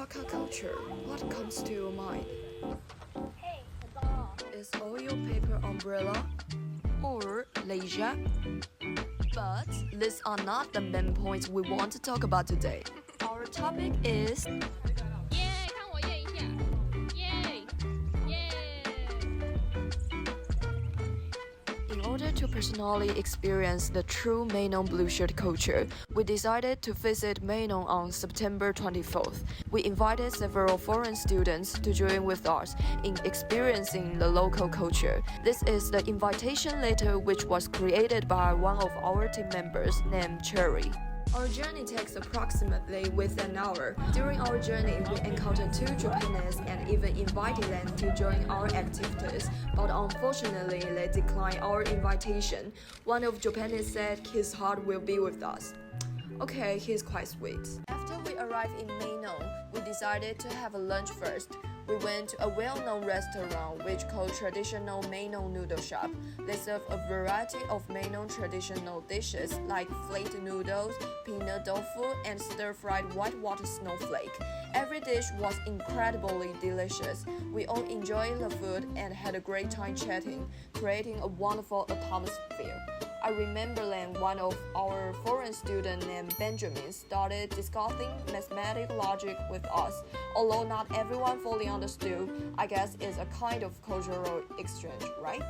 Hakka culture, what comes to your mind? Hey, Hakka. Is oil paper umbrella? Or leisure? But these are not the main points we want to talk about today. Our topic is 耶，看我耶一下，耶耶。In order to personally experience the true Meinong blue shirt culture, we decided to visit Meinong on September 24th. We invited several foreign students to join with us in experiencing the local culture. This is the invitation letter which was created by one of our team members named Cherry. Our journey takes approximately with an hour. During our journey, we encountered two Japanese and even invited them to join our activities, but unfortunately, they declined our invitation. One of Japanese said his heart will be with us. Okay, he's quite sweet. After we arrived in Meinong, we decided to have a lunch first. We went to a well-known restaurant which called Traditional Meinong Noodle Shop. They serve a variety of Meinong traditional dishes like flaked noodles, peanut tofu, and stir-fried whitewater snowflake. Every dish was incredibly delicious. We all enjoyed the food and had a great time chatting, creating a wonderful atmosphere. I remember then one of our foreign students named Benjamin started discussing mathematical logic with us. Although not everyone fully understood, I guess it's a kind of cultural exchange, right?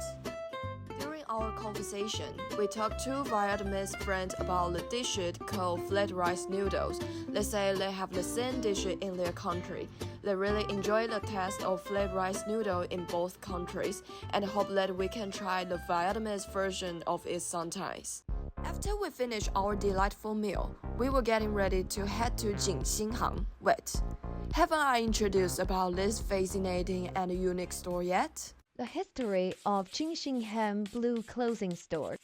During our conversation, we talked to Vietnamese friends about the dish called flat rice noodles. They say they have the same dish in their country. They really enjoy the taste of flat rice noodle in both countries and hope that we can try the Vietnamese version of it sometimes. After we finished our delightful meal, we were getting ready to head to Jinxinhang. Wait, haven't I introduced about this fascinating and unique store yet? The history of Jinxinhan Blue Clothing Store.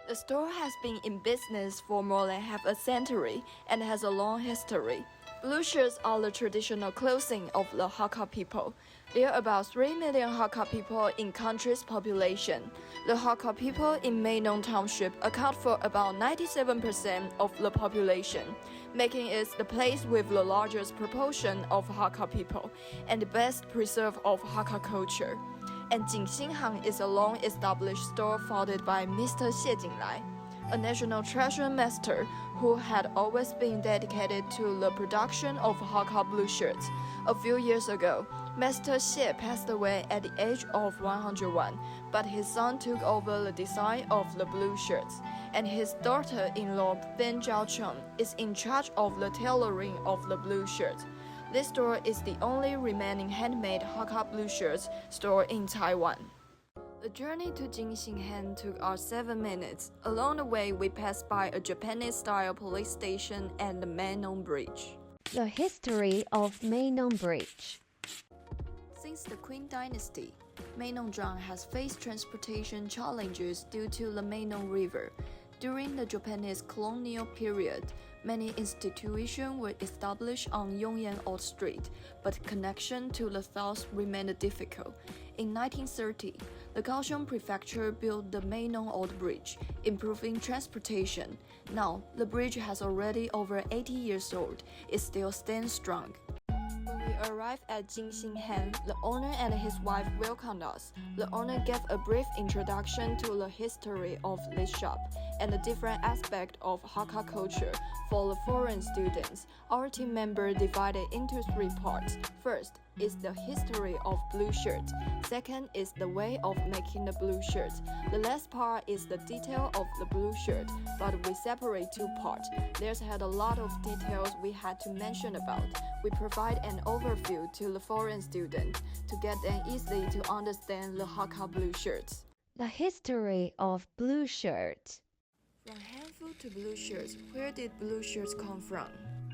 The store has been in business for more than half a century and has a long history. Blue shirts are the traditional clothing of the Hakka people. There are about 3 million Hakka people in country's population. The Hakka people in Meinong Township account for about 97% of the population, making it the place with the largest proportion of Hakka people and the best preserve of Hakka culture. And Jinxinhang is a long-established store founded by Mr. Xie Jinglai, a national treasure master who had always been dedicated to the production of Hakka blue shirts. A few years ago, Master Xie passed away at the age of 101, but his son took over the design of the blue shirts, and his daughter-in-law Ben Zhaocheng is in charge of the tailoring of the blue shirts. This store is the only remaining handmade Hakka blue shirts store in Taiwan. The journey to Jinxinhan took us 7 minutes. Along the way, we passed by a Japanese-style police station and the Meinong Bridge. The history of Meinong Bridge. Since the Qing Dynasty, Meinongzhang has faced transportation challenges due to the Meinong River. During the Japanese colonial period, many institutions were established on Yongyan Old Street, but connection to the south remained difficult. In 1930, the Kaohsiung Prefecture built the Meinong Old Bridge, improving transportation. Now, the bridge has already over 80 years old. It still stands strong. When we arrived at Jinxinhan, the owner and his wife welcomed us. The owner gave a brief introduction to the history of this shop and the different aspects of Hakka culture for the foreign students. Our team member divided into 3 parts. First is the history of blue shirts. Second is the way of making the blue shirts. The last part is the detail of the blue shirt, but we separate 2 parts. There's had a lot of details we had to mention about. We provide an overview to the foreign students to get them easily to understand the Hakka blue shirts. The history of blue shirts. From handful to blue shirts, where did blue shirts come from?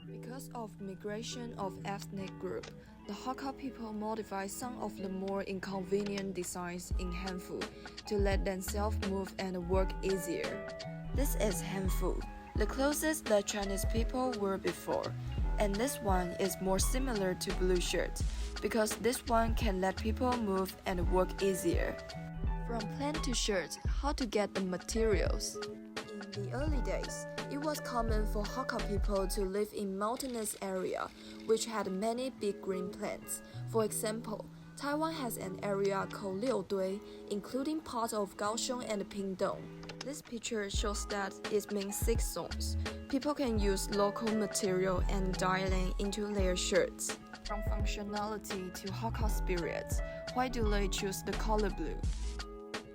Because of migration of ethnic group, the Hakka people modified some of the more inconvenient designs in handful to let themselves move and work easier. This is handful, the closest the Chinese people were before, and this one is more similar to blue shirts because this one can let people move and work easier. From plain to shirts, how to get the materials? In In the early days, it was common for Hakka people to live in mountainous area, which had many big green plants. For example, Taiwan has an area called Liudui, including parts of Kaohsiung and Pingdong. This picture shows that it means 6 zones. People can use local material and dye them into their shirts. From functionality to Hakka spirits, why do they choose the color blue?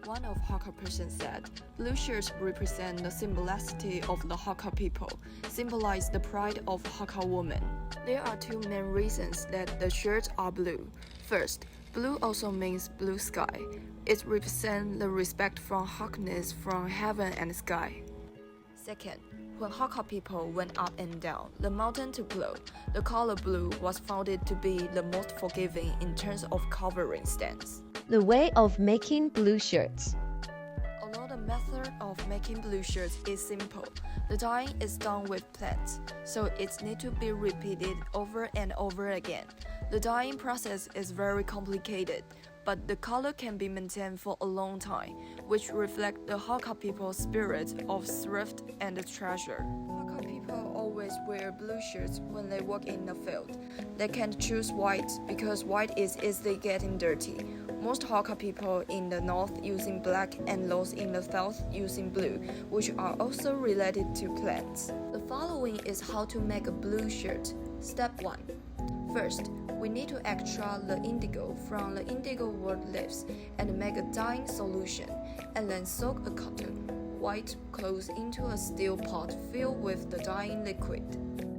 One of Hakka person said, blue shirts represent the symbolicity of the Hakka people, symbolize the pride of Hakka women. There are 2 main reasons that the shirts are blue. First, blue also means blue sky. It represents the respect from Hakkaness from heaven and sky. Second, when Hakka people went up and down the mountain to plow, the color blue was found to be the most forgiving in terms of covering stands. The way of making blue shirts. Although the method of making blue shirts is simple, the dyeing is done with plants, so it needs to be repeated over and over again. The dyeing process is very complicated, but the color can be maintained for a long time, which reflects the Hakka people's spirit of thrift and treasure. Hakka people always wear blue shirts when they work in the field. They can't choose white because white is easily getting dirty. Most Hakka people in the north using black and those in the south using blue, which are also related to plants. The following is how to make a blue shirt. Step 1. First, we need to extract the indigo from the indigo wood leaves and make a dyeing solution, and then soak a cotton white cloth into a steel pot filled with the dyeing liquid.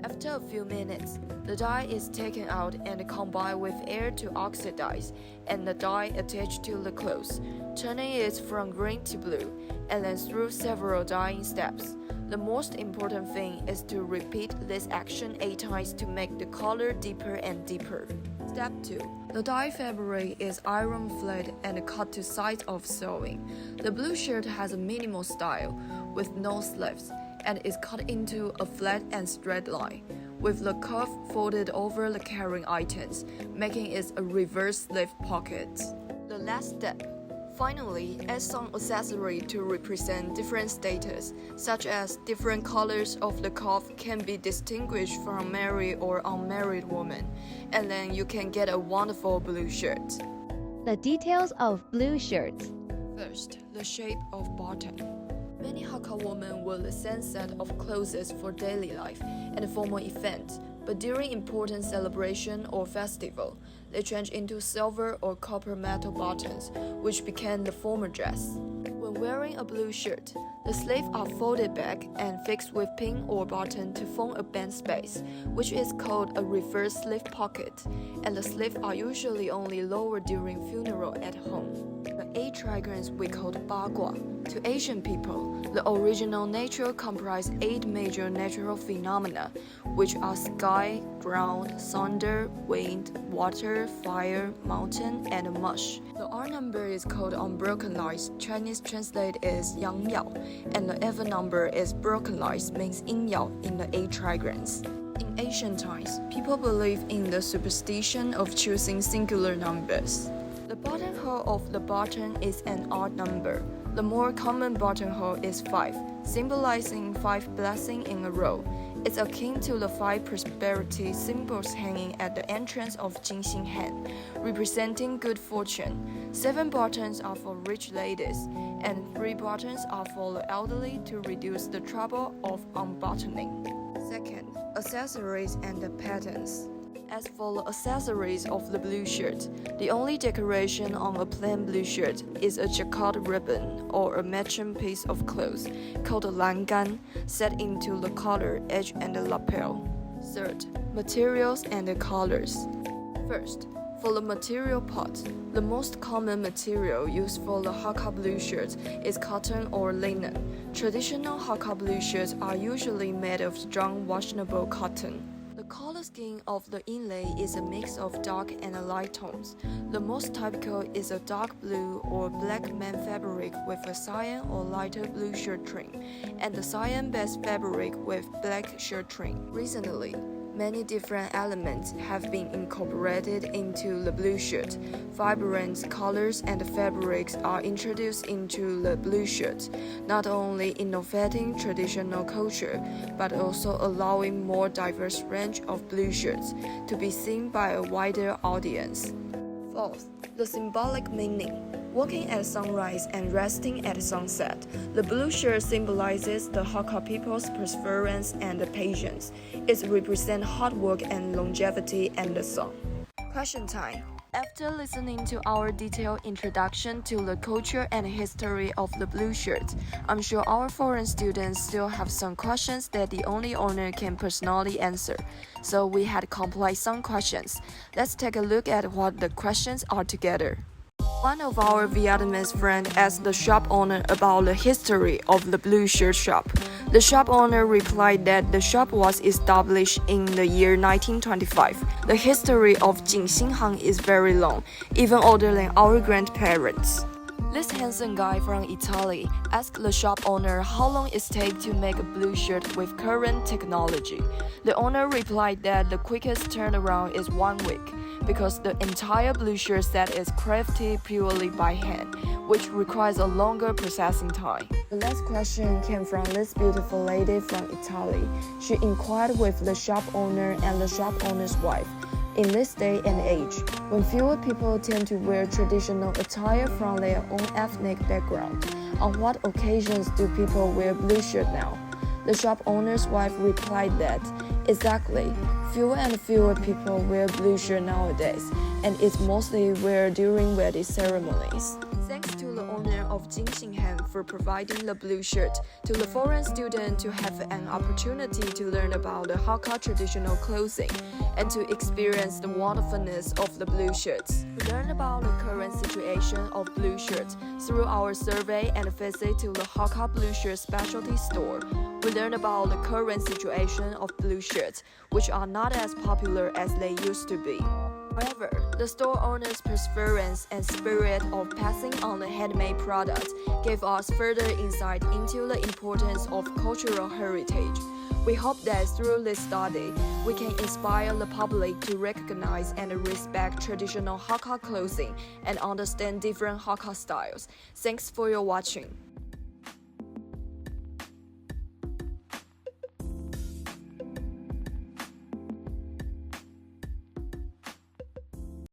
After a few minutes, the dye is taken out and combined with air to oxidize, and the dye attached to the cloth, turning it from green to blue, and then through several dyeing steps. The most important thing is to repeat this action 8 times to make the color deeper and deeper. Step 2. The dye fabric is iron flat and cut to size of sewing. The blue shirt has a minimal style, with no sleeves, and is cut into a flat and straight line, with the curve folded over the carrying items, making it a reverse sleeve pocket. The last step. Finally, add some accessory to represent different status, such as different colors of the cloth can be distinguished from married or unmarried women, and then you can get a wonderful blue shirt. The details of blue shirts. First, the shape of button. Many Hakka women wear the same set of clothes for daily life and formal events, but during important celebration or festival, they change into silver or copper metal buttons, which became the formal dress. When wearing a blue shirt, the sleeves are folded back and fixed with pin or button to form a band space, which is called a reverse sleeve pocket, and the sleeves are usually only lowered during funeral at home. The 8 trigrams we called bagua. To Asian people, the original nature comprised 8 major natural phenomena, which are sky, ground, thunder, wind, water, fire, mountain, and mush. The R number is called unbroken lines. Chinese translate is yang yao, and the even number is broken lines, means yin yao in the 8 trigrams. In ancient times, people believed in the superstition of choosing singular numbers. The buttonhole of the button is an odd number. The more common buttonhole is 5, symbolizing 5 blessings in a row. It's akin to the 5 prosperity symbols hanging at the entrance of Jingxing Han, representing good fortune. 7 buttons are for rich ladies, and 3 buttons are for the elderly to reduce the trouble of unbuttoning. Second, accessories and the patterns. As for the accessories of the blue shirt, the only decoration on a plain blue shirt is a jacquard ribbon or a matching piece of cloth called a langan set into the collar, edge, and the lapel. Third, materials and the colors. First, for the material part, the most common material used for the Hakka blue shirts is cotton or linen. Traditional Hakka blue shirts are usually made of strong washable cotton. The color scheme of the inlay is a mix of dark and light tones. The most typical is a dark blue or black main fabric with a cyan or lighter blue shirt trim, and the cyan-based fabric with black shirt trim. Recently, Many different elements have been incorporated into the blue shirt. Vibrant colors and fabrics are introduced into the blue shirt, not only innovating traditional culture, but also allowing more diverse range of blue shirts to be seen by a wider audience. Fourth, the symbolic meaning. Walking at sunrise and resting at sunset, the blue shirt symbolizes the Hakka people's perseverance and patience. It represents hard work and longevity and the sun. Question time. After listening to our detailed introduction to the culture and history of the blue shirt, I'm sure our foreign students still have some questions that the only owner can personally answer. So we had compiled some questions. Let's take a look at what the questions are together. One of our Vietnamese friends asked the shop owner about the history of the blue shirt shop. The shop owner replied that the shop was established in the year 1925. The history of Jinxinghang is very long, even older than our grandparents. This handsome guy from Italy asked the shop owner how long it takes to make a blue shirt with current technology. The owner replied that the quickest turnaround is 1 week, because the entire blue shirt set is crafted purely by hand, which requires a longer processing time. The last question came from this beautiful lady from Italy. She inquired with the shop owner and the shop owner's wife. In this day and age, when fewer people tend to wear traditional attire from their own ethnic background, on what occasions do people wear blue shirt now? The shop owner's wife replied that, exactly, fewer and fewer people wear blue shirt nowadays, and it's mostly worn during wedding ceremonies. Thanks to the owner of Jinxingham for providing the blue shirt to the foreign student to have an opportunity to learn about the Hakka traditional clothing and to experience the wonderfulness of the blue shirts. We learned about the current situation of blue shirts through our survey and visit to the Hakka blue shirt specialty store. We learned about the current situation of blue shirts, which are not as popular as they used to be. However, the store owner's perseverance and spirit of passing on the handmade products gave us further insight into the importance of cultural heritage. We hope that through this study, we can inspire the public to recognize and respect traditional Hakka clothing and understand different Hakka styles. Thanks for your watching.